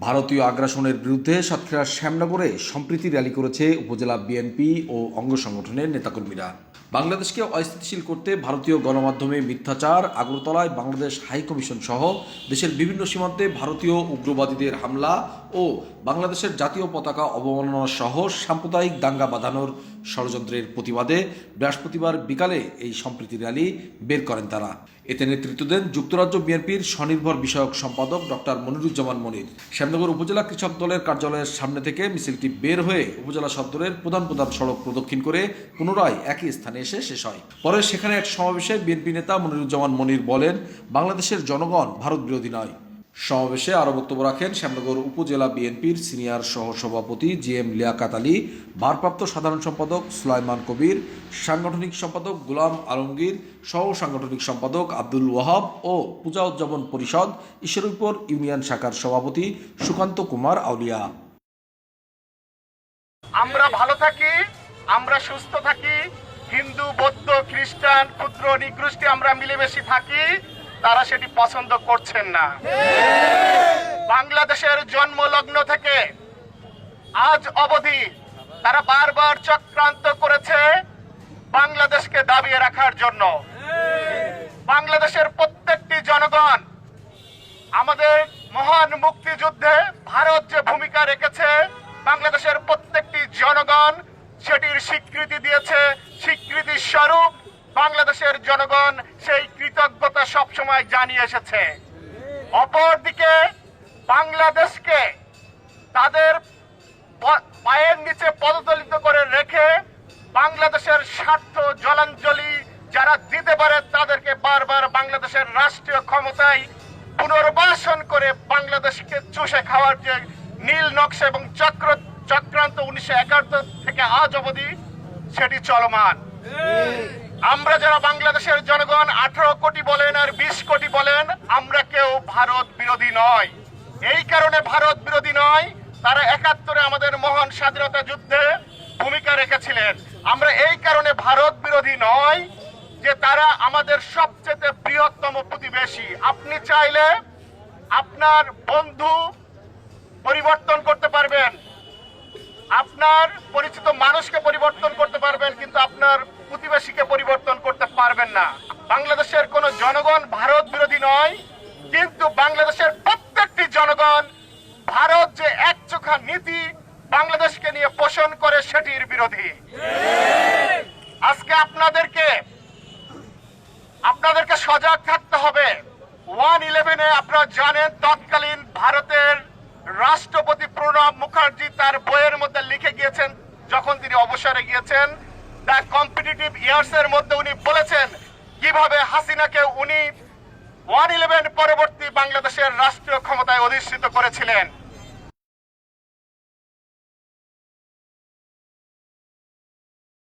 ভারতীয় আগ্রাসনের বিরুদ্ধে সাতক্ষীরার শ্যামনগরে সম্প্রীতি র্যালি করেছে উপজেলা বিএনপি ও অঙ্গ সংগঠনের নেতাকর্মীরা। বাংলাদেশকে অস্থিতিশীল করতে ভারতীয় গণমাধ্যমে মিথ্যাচার, আগরতলায় বাংলাদেশ হাইকমিশন সহ দেশের বিভিন্ন সীমান্তে ভারতীয় উগ্রবাদীদের হামলা ও বাংলাদেশের জাতীয় পতাকা অবমাননা সহ সাম্প্রদায়িক দাঙ্গা বাঁধানোর ষড়যন্ত্রের প্রতিবাদে বৃহস্পতিবার বিকালে এই সম্প্রীতি র্যালি বের করেন তারা। এতে নেতৃত্ব দেন যুক্তরাজ্য বিএনপির স্বনির্ভর বিষয়ক সম্পাদক ডক্টর মনিরুজ্জামান মনির। শ্যামনগর উপজেলা কৃষক দলের কার্যালয়ের সামনে থেকে মিছিলটি বের হয়ে উপজেলা সদরের প্রধান সড়ক প্রদক্ষিণ করে পুনরায় একই স্থানে এসে শেষ হয়। পরে সেখানে এক সমাবেশে বিএনপি নেতা মনিরুজ্জামান মনির বলেন, বাংলাদেশের জনগণ ভারত বিরোধী নয়। সমাবেশে আরও বক্তব্য রাখেন শ্যামনগর উপজেলা বিএনপির সিনিয়র সহসভাপতি জিএম লিয়াকাত আলী, ভারপ্রাপ্ত সাধারণ সম্পাদক সুলাইমান কবির, সাংগঠনিক সম্পাদক গোলাম আলমগীর, সহ সাংগঠনিক সম্পাদক আব্দুল ওয়াহাব ও পূজা উদযাপন পরিষদ ঈশ্বরীপুর ইউনিয়ন শাখার সভাপতি সুকান্ত কুমার আউলিয়া। আমরা ভালো থাকি, আমরা সুস্থ থাকি, হিন্দু, বৌদ্ধ, খ্রিস্টান, ক্ষুদ্র নিগোষ্ঠী আমরা মিলেমিশে থাকি, তারা সেটি পছন্দ করছেন না। বাংলাদেশের জন্মলগ্ন থেকে আজ অবধি তারা বারবার চক্রান্ত করেছে বাংলাদেশকে দাবিয়ে রাখার জন্য। বাংলাদেশের প্রত্যেকটি জনগণ আমাদের মহান মুক্তিযুদ্ধে ভারত যে ভূমিকা রেখেছে, বাংলাদেশের প্রত্যেকটি জনগণ সেটির স্বীকৃতি দিয়েছে। স্বীকৃতি স্বরূপ বাংলাদেশের জনগণ সেই কৃতজ্ঞতা সবসময় জানিয়ে এসেছে। অপরদিকে বাংলাদেশকে তাদের পায়ের নিচে পদদলিত করে রেখে বাংলাদেশের স্বার্থ জলাঞ্জলি যারা দিতে পারে তাদেরকে বারবার বাংলাদেশের রাষ্ট্রীয় ক্ষমতায় পুনর্বাসন করে বাংলাদেশকে চুষে খাওয়ার যে নীল নকশা এবং চক্রান্ত 1971 থেকে আজ অবধি সেটি চলমান। আমরা যারা বাংলাদেশের জনগণ 18 কোটি বলেন আর 20 কোটি বলেন, আমরা কেউ ভারত বিরোধী নয়। এই কারণে ভারত বিরোধী নয়, তারা 71-এ আমাদের মহান স্বাধীনতা যুদ্ধে ভূমিকা রেখেছিলেন। আমরা এই কারণে ভারত বিরোধী নয় যে তারা আমাদের সবচেয়ে বৃহত্তম প্রতিবেশী। আপনি চাইলে আপনার বন্ধু পরিবর্তন করতে পারবেন, আপনার পরিচিত মানুষকে পরিবর্তন করতে পারবেন, কিন্তু আপনার প্রতিবেশীকে পরিবর্তন করতে পারবেন না। বাংলাদেশের কোন জনগণ ভারত বিরোধী নয়, কিন্তু বাংলাদেশের প্রত্যেকটি জনগণ ভারত যে একচোখা নীতি বাংলাদেশকে নিয়ে পোষণ করে সেটির বিরোধী। আজকে আপনাদেরকে সজাগ থাকতে হবে। 1/11-এ আপনারা জানেন তৎকালীন ভারতের রাষ্ট্রপতি প্রণব মুখার্জি তার বইয়ের মধ্যে লিখে গিয়েছেন, যখন তিনি অবসরে গিয়েছেন, দ্য কম্পিটিটিভ ইয়ার্স এর মধ্যে উনি বলেছেন কিভাবে হাসিনাকে উনি 1/11 পরবর্তী বাংলাদেশের রাষ্ট্রীয় ক্ষমতায় অধিষ্ঠিত করেছিলেন।